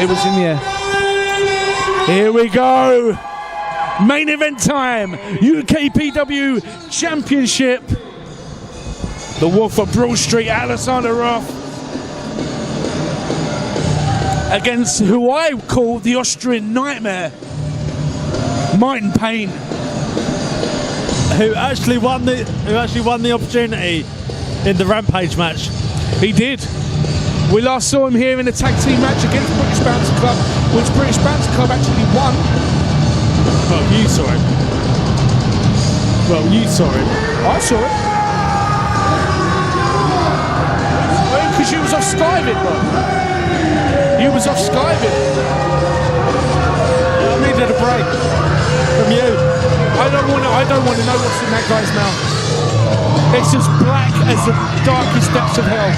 It was in the air. Here we go. Main event time. UKPW Championship. The Wolf of Brawlstreet, Alexander Roth, against who I call the Austrian Nightmare, Martn Pain, who actually won the opportunity in the Rampage match. He did. We last saw him here in a tag team match against British Bouncer Club, which British Bouncer Club actually won. Well, you saw it. Well, you saw it. I saw it. Because you was off skiving, bro. You was off skiving. I needed a break from you. I don't want to know what's in that guy's mouth. It's as black as the darkest depths of hell.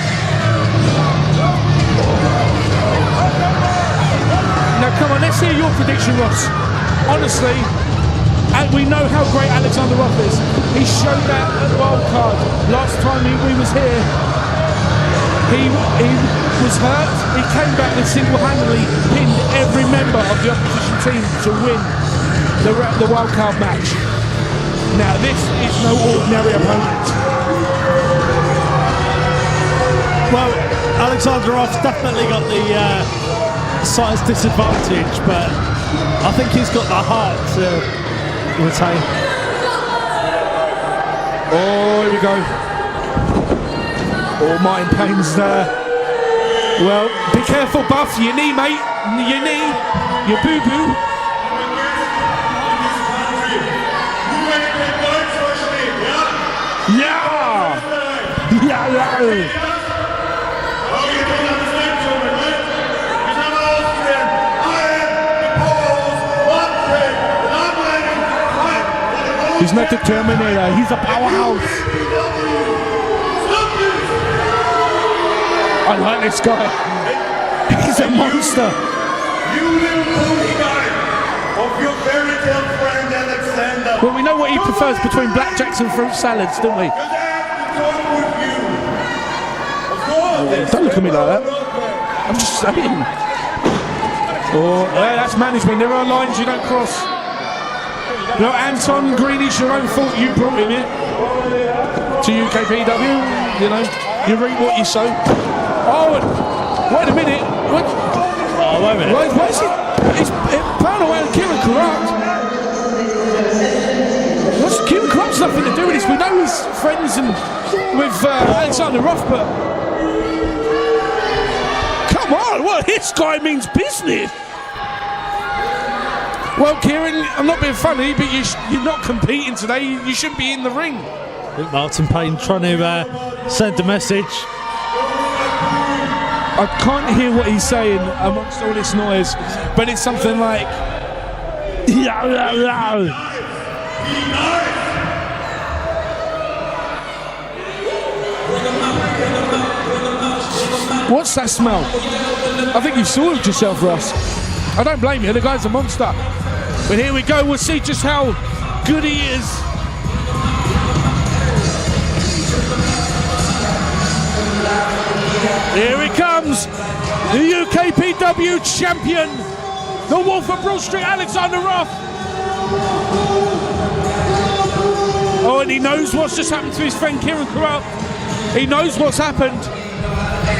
Now come on, let's hear your prediction, Ross. Honestly, and we know how great Alexander Roth is. He showed that at the wild card last time we was here. He was hurt. He came back and single-handedly pinned every member of the opposition team to win the wild card match. Now this is no ordinary opponent. Well, Alexander Roth's definitely got the size disadvantage, but I think he's got the heart to retain. Oh, here we go. Oh, Martn Pain's there. Well, be careful, Buff. Your knee, mate. Your knee. Your boo-boo. Yeah! Yeah! He's not the Terminator, he's a powerhouse. I like this guy. He's a monster. You little pony guy of your fairy tale friend Alexander. Well, we know what he prefers between blackjacks and fruit salads, don't we? Don't look at me like that. I'm just saying. Oh, yeah, that's management. There are lines you don't cross. No, Anton Greenish, your own fault. You brought him here to UKPW. You know, you reap what you sow. Oh, wait a minute. What? Oh, wait a minute. Why is it? It's Parno and Kieran Corrupt. What's Kieran Corrupt's nothing to do with this? We know he's friends and with Alexander Roth, but come on, well, this guy means business. Well, Kieran, I'm not being funny, but you're not competing today. You shouldn't be in the ring. I think Martn Pain trying to send a message. I can't hear what he's saying amongst all this noise, but it's something like... What's that smell? I think you've soiled yourself, Ross. I don't blame you, the guy's a monster. But here we go, we'll see just how good he is. Here he comes, the UKPW champion, the Wolf of Brawlstreet, Alexander Roth. Oh, and he knows what's just happened to his friend Kieran Corrupt. He knows what's happened.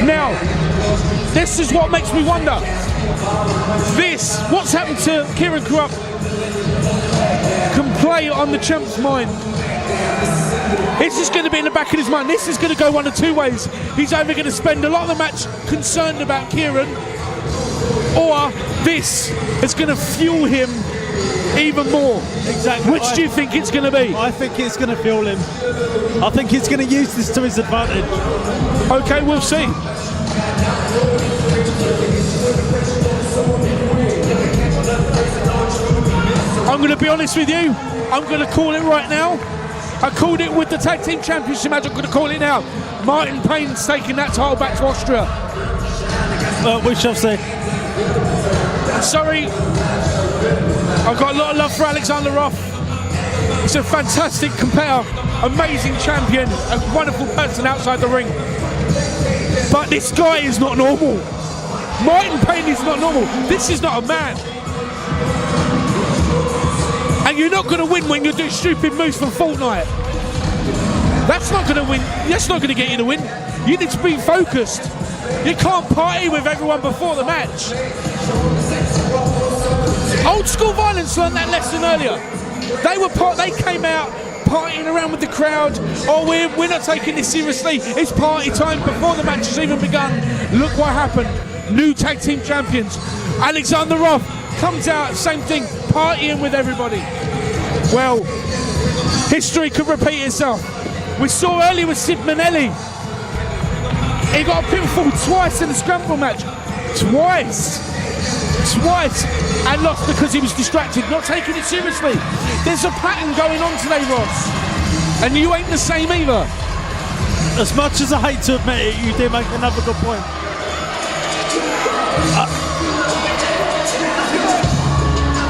Now, this is what makes me wonder. What's happened to Kieran Corrupt can play on the champ's mind. It's just going to be in the back of his mind. This is going to go one of two ways. He's either going to spend a lot of the match concerned about Kieran, or this is going to fuel him even more. Exactly. Which do you think it's going to be? I think it's going to fuel him. I think he's going to use this to his advantage. Okay, we'll see. I'm going to be honest with you. I'm going to call it right now. I called it with the Tag Team Championship match. I'm going to call it now. Martn Pain's taking that title back to Austria. We shall see. Sorry. I've got a lot of love for Alexander Roth. He's a fantastic competitor, amazing champion, a wonderful person outside the ring. But this guy is not normal. Martn Pain is not normal. This is not a man. And you're not going to win when you're doing stupid moves from Fortnite. That's not going to win. That's not going to get you the win. You need to be focused. You can't party with everyone before the match. Old school violence learned that lesson earlier. They came out partying around with the crowd. Oh, we're not taking this seriously. It's party time before the match has even begun. Look what happened. New tag team champions. Alexander Roth comes out, same thing, partying with everybody. Well, history could repeat itself. We saw earlier with Sid Manelli. He got a pinfall twice in the scramble match. Twice, and lost because he was distracted, not taking it seriously. There's a pattern going on today, Ross, and you ain't the same either. As much as I hate to admit it, you did make another good point.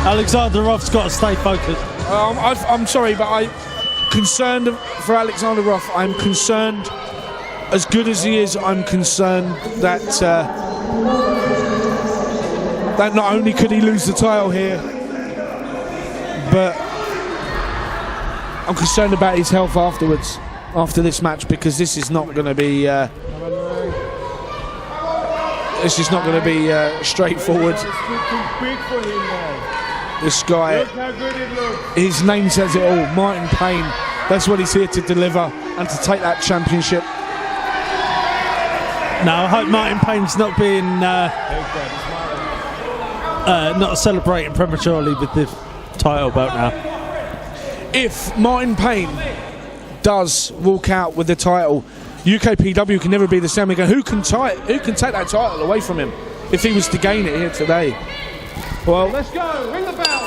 Alexander Roth's got to stay focused. I'm sorry, but I'm concerned for Alexander Roth. I'm concerned, as good as he is, I'm concerned that that not only could he lose the title here, but I'm concerned about his health afterwards, after this match, because this is not going to be straightforward. This guy, his name says it all, Martn Pain. That's what he's here to deliver and to take that championship. Now, I hope Martn Pain's not being not celebrating prematurely with the title belt now. If Martn Pain does walk out with the title, UKPW can never be the same again. Who can take that title away from him if he was to gain it here today? Well, let's go. Ring the bell.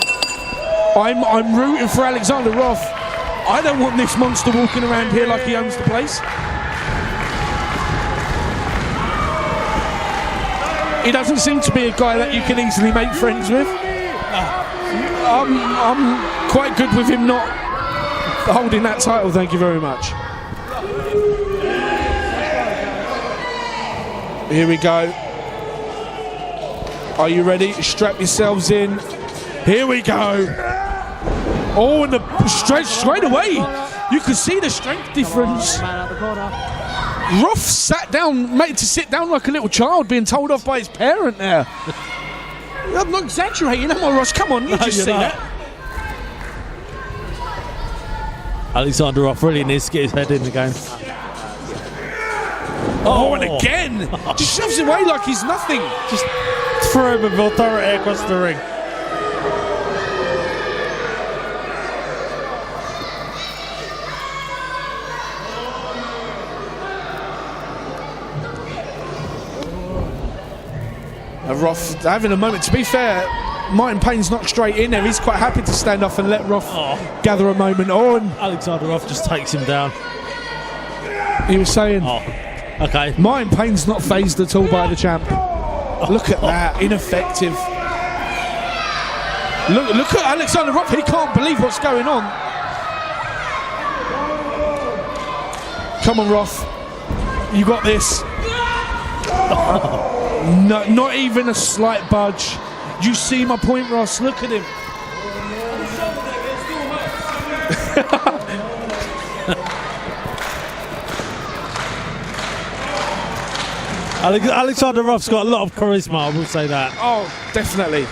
I'm rooting for Alexander Roth. I don't want this monster walking around here like he owns the place. He doesn't seem to be a guy that you can easily make friends with. I'm quite good with him not holding that title, thank you very much. Here we go. Are you ready? Strap yourselves in. Here we go. Oh, and the straight away, you can see the strength difference. Roth sat down, made to sit down like a little child being told off by his parent there. I'm not exaggerating, am I, Ross? Come on, you just see that. Alexander Roth really needs to get his head in the game. Oh, and again! Just shoves it away like he's nothing. Just throw him with authority across the ring. Roth having a moment. To be fair, Martn Pain's not straight in there. He's quite happy to stand off and let Roth gather a moment on. Alexander Roth just takes him down. He was saying, okay. Martn Pain's not phased at all by the champ. Look at that, ineffective. Look at Alexander Roth. He can't believe what's going on. Come on, Roth. You got this. No, not even a slight budge. You see my point, Ross? Look at him. Alexander Roth's got a lot of charisma, I will say that. Oh, definitely.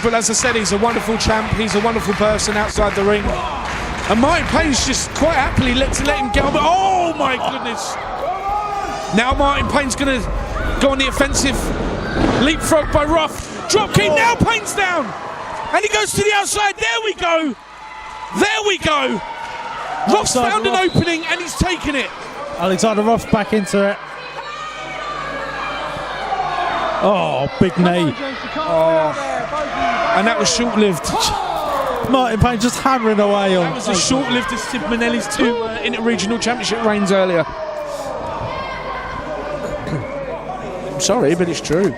But as I said, he's a wonderful champ. He's a wonderful person outside the ring. And Martn Pain's just quite happily let him get on. Oh my goodness! Now Martn Pain's going to go on the offensive. Leapfrog by Roth. Dropkick, now Pain's down. And he goes to the outside. There we go. There we go. Roth's found an opening and he's taken it. Alexander Roth back into it. Oh, big knee. Oh. And that was short-lived. Martn Pain just hammering away on. That was as short-lived as Sid Manelli's two inter-regional championship reigns earlier. I'm sorry, but it's true.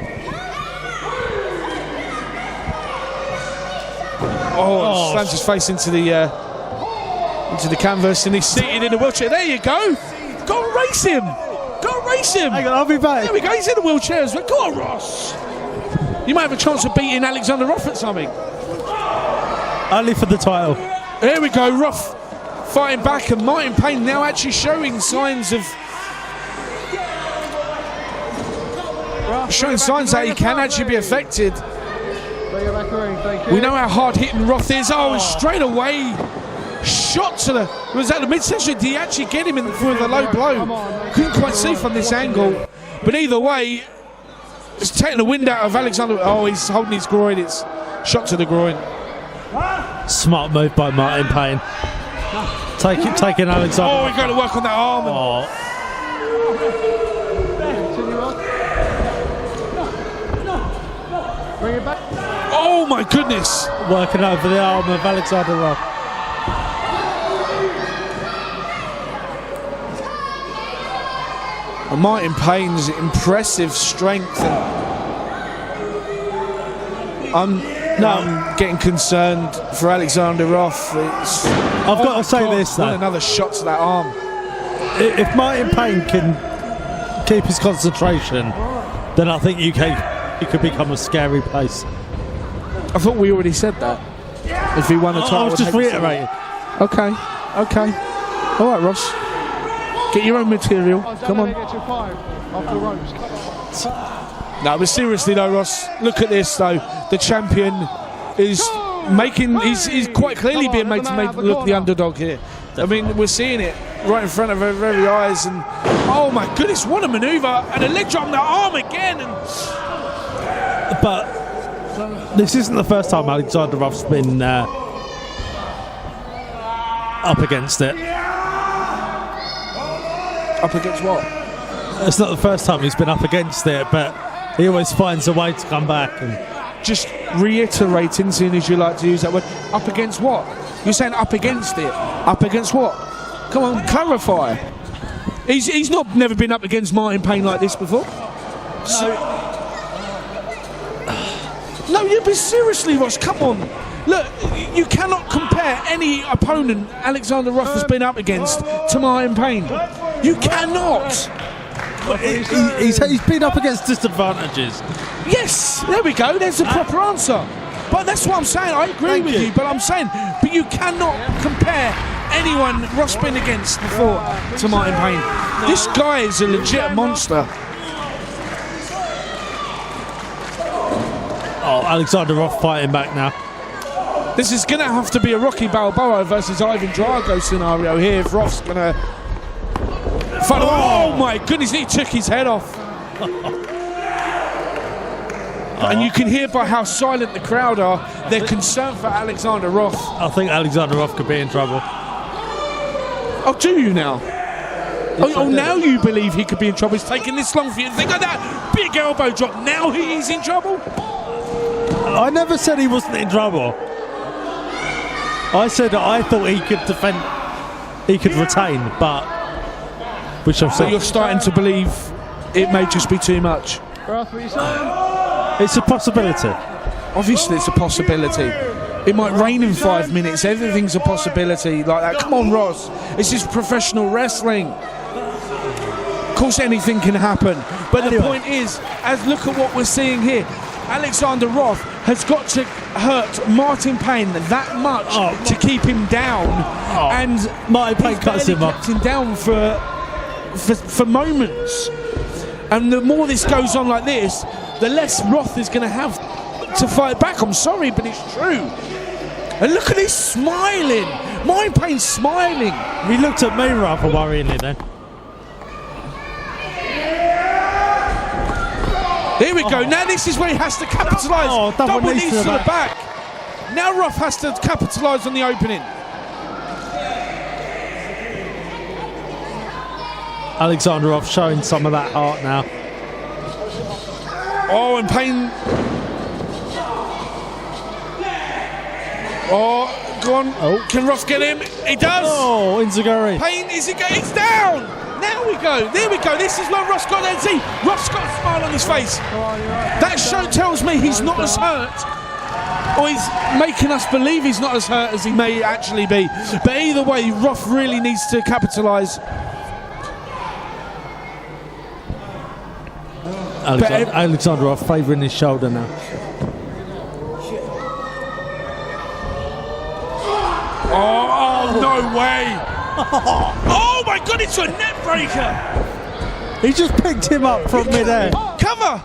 Oh, slams his face into the canvas and he's seated in a wheelchair. There you go. Go and race him. Go and race him. Hang on, I'll be back. There we go, he's in the wheelchair as well. Go on, Ross. You might have a chance of beating Alexander Roth at something. Only for the title. Here we go, Roth fighting back, and Martn Pain now actually showing signs of... showing signs that he can actually be affected. We know how hard-hitting Roth is. Oh, and straight away, shot to the... Was that the midsection? Did he actually get him in for the low blow? Couldn't quite see from this angle. But either way, it's taking the wind out of Alexander. Oh, he's holding his groin. It's shot to the groin. Smart move by Martn Pain. Taking Alexander. Oh, we've got to work on that arm. Oh my goodness! Working over the arm of Alexander Roth. And Martn Pain's impressive strength, and I'm getting concerned for Alexander Roth. I've got to say this though. Another shot to that arm. If Martn Pain can keep his concentration, then I think it could become a scary place. I thought we already said that. If he won a title, I was just reiterating. Okay. All right, Ross. Get your own material. Come on. No, but seriously though, Ross, look at this though. The champion is making. He's quite clearly being made to look the underdog here. I mean, we're seeing it right in front of our very eyes, and oh my goodness, what a manoeuvre, and a leg drop on the arm again. But this isn't the first time Alexander Roth's been up against it. Up against what? It's not the first time he's been up against it, but he always finds a way to come back. And just reiterating, seeing as you like to use that word, up against what? You're saying up against it. Up against what? Come on, clarify. He's never been up against Martn Pain like this before. No, you be seriously, Ross. Come on. Look, you cannot compare any opponent Alexander Roth has been up against to Martn Pain. You cannot. He's been up against disadvantages. Yes, there we go. There's the proper answer. But that's what I'm saying. I agree with you. But I'm saying, but you cannot compare anyone Roth's been against before to Martn Pain. This guy is a legit monster. Oh, Alexander Roth fighting back now. This is going to have to be a Rocky Balboa versus Ivan Drago scenario here if Roth's going to fight. Oh my goodness, he took his head off. And you can hear by how silent the crowd are, they're concerned for Alexander Roth. I think Alexander Roth could be in trouble. Oh, do you now? Oh, now you believe he could be in trouble. It's taking this long for you to think of that big elbow drop. Now he's in trouble? I never said he wasn't in trouble. I said that I thought he could defend, he could retain, but which I'm saying. So you're starting to believe it may just be too much. Roth, what are you saying? It's a possibility. Obviously, it's a possibility. It might rain in 5 minutes. Everything's a possibility like that. Come on, Ross. This is professional wrestling. Of course, anything can happen. But the point is, as look at what we're seeing here. Alexander Roth has got to hurt Martn Pain that much to keep him down, and Martn Pain cuts him off. Kept him down for moments. And the more this goes on like this, the less Roth is going to have to fight back. I'm sorry, but it's true. And look at this smiling. Martn Pain's smiling. He looked at me rather worryingly then. Here we go. Now this is where he has to capitalise. Double knees to the back. Now Roth has to capitalise on the opening. Alexander Roth showing some of that heart now. Oh, and Pain. Oh, go on. Oh. Can Roth get him? He does. Oh, Inzaguri. Pain, is it? It's down. Now we go. There we go. This is where Roth's got that. See, Roth's got a smile on his face. That show tells me he's not as hurt. Or he's making us believe he's not as hurt as he may actually be. But either way, Roth really needs to capitalise. Alexander Roth favouring his shoulder now. Oh, no way. Oh, my God, it's a net breaker. He just picked him up from midair. Cover.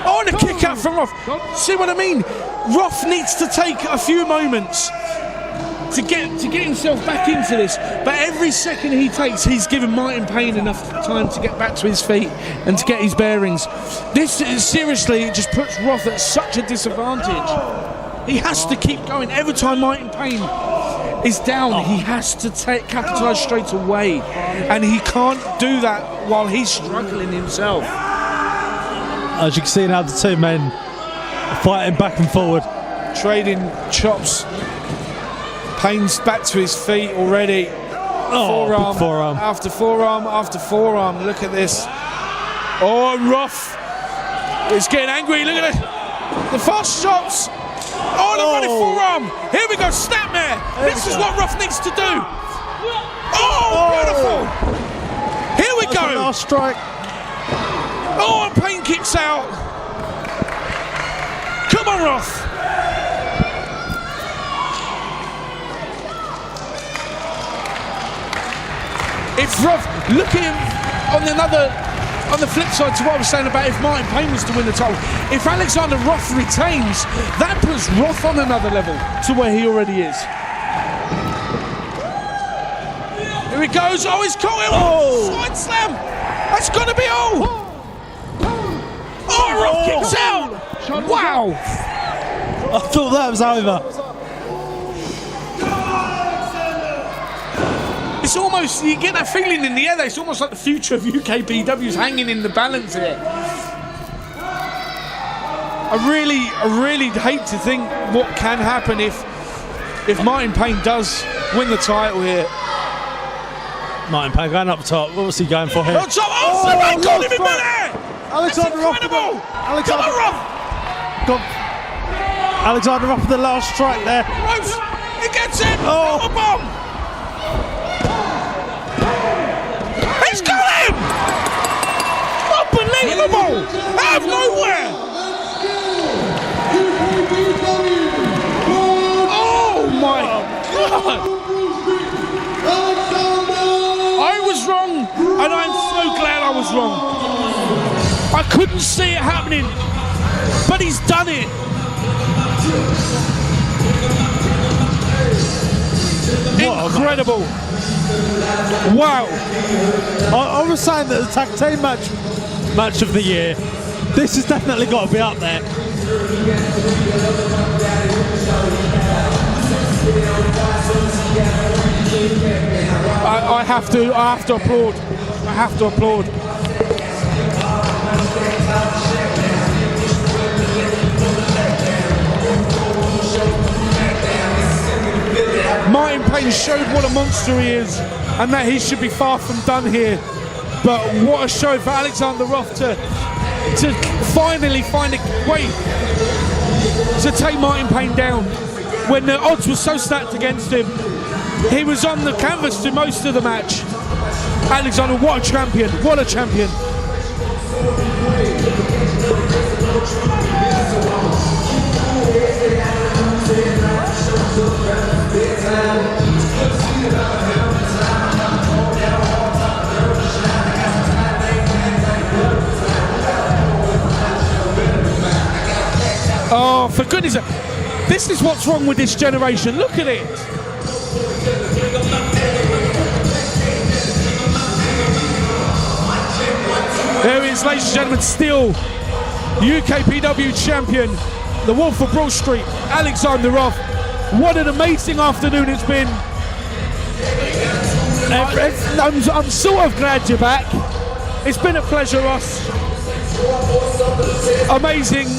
Oh, and a kick out from Roth. See what I mean? Roth needs to take a few moments to get himself back into this, but every second he takes, he's giving Martn Pain enough time to get back to his feet and to get his bearings. This is, seriously, it just puts Roth at such a disadvantage. He has to keep going. Every time Martn Pain is down, he has to capitalise straight away, and he can't do that while he's struggling himself. As you can see now, the two men fighting back and forward, trading chops. Pain's back to his feet already. Forearm. Forearm after forearm after forearm. Look at this. Oh, Roth is getting angry. Look at it. The fast chops. Oh, the running forearm. Here we go, snapmare. This is what Roth needs to do. Oh, beautiful. Here we go. Last strike. Oh, and Pain kicks out. Come on, Roth. If Roth, look at him on the flip side to what I was saying about if Martn Pain was to win the title. If Alexander Roth retains, that puts Roth on another level to where he already is. Here he goes. Oh, he's caught him. Oh, side slam. That's got to be all. Oh, Roth kicks out. Wow. I thought that was over. It's almost, you get that feeling in the air there, it's almost like the future of UKPW is hanging in the balance here. I really hate to think what can happen if Martn Pain does win the title here. Martn Pain going up top. What was he going for here? Oh, my God, him in midair! Alexander Roth. Alexander Roth with the last strike there. Rose, he gets it! Oh, a bomb! He's got him! Unbelievable! Out of nowhere! Oh my God! I was wrong, and I'm so glad I was wrong. I couldn't see it happening, but he's done it. Incredible. Wow. I was saying that the tag team match of the year, this has definitely got to be up there. I have to applaud. I have to applaud. Martn Pain showed what a monster he is and that he should be far from done here. But what a show for Alexander Roth to finally find a way to take Martn Pain down when the odds were so stacked against him. He was on the canvas to most of the match. Alexander, what a champion, what a champion. Oh, for goodness sake. This is what's wrong with this generation. Look at it. There he is, ladies and gentlemen, still UKPW champion, the Wolf of Brawlstreet, Alexander Roth. What an amazing afternoon it's been. I'm sort of glad you're back. It's been a pleasure, Ross. Amazing.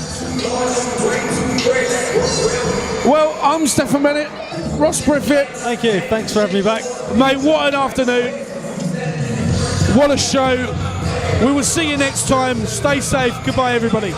Well, I'm Stefan Bennett, Ross Griffith. Thank you. Thanks for having me back. Mate, what an afternoon. What a show. We will see you next time. Stay safe. Goodbye, everybody.